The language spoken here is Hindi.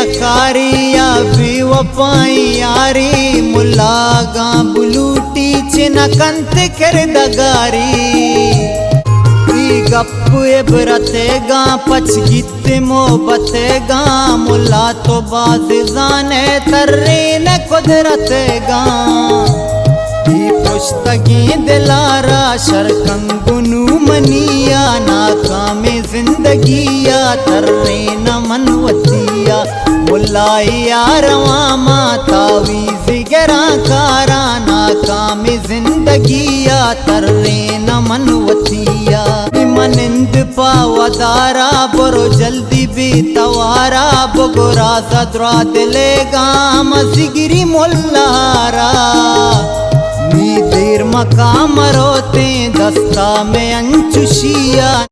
अकारिया बेवफाई यारी मुलागा बुलूटी चिना कंत कर दगारी गप्पु इबरतेगा पच गीत मोहब्बतेगा मुला तो बाज जाने तर्रे न कुदरतेगा पुश्तगी दिलारा शरकंगुनु मनिया नाकाम जिंदगिया तर्रे न मनवतिया मुलाया रवा मातावी जिगरा कारा नाकाम जिंदगिया तर्रे न मनवतिया मनिंद पावदारा बरो जल्दी भी तवारा बगोरा सदरा दिलेगा मजिगिरी मुल्लारा नी देर मकाम रोते दस्ता में अंचुशिया।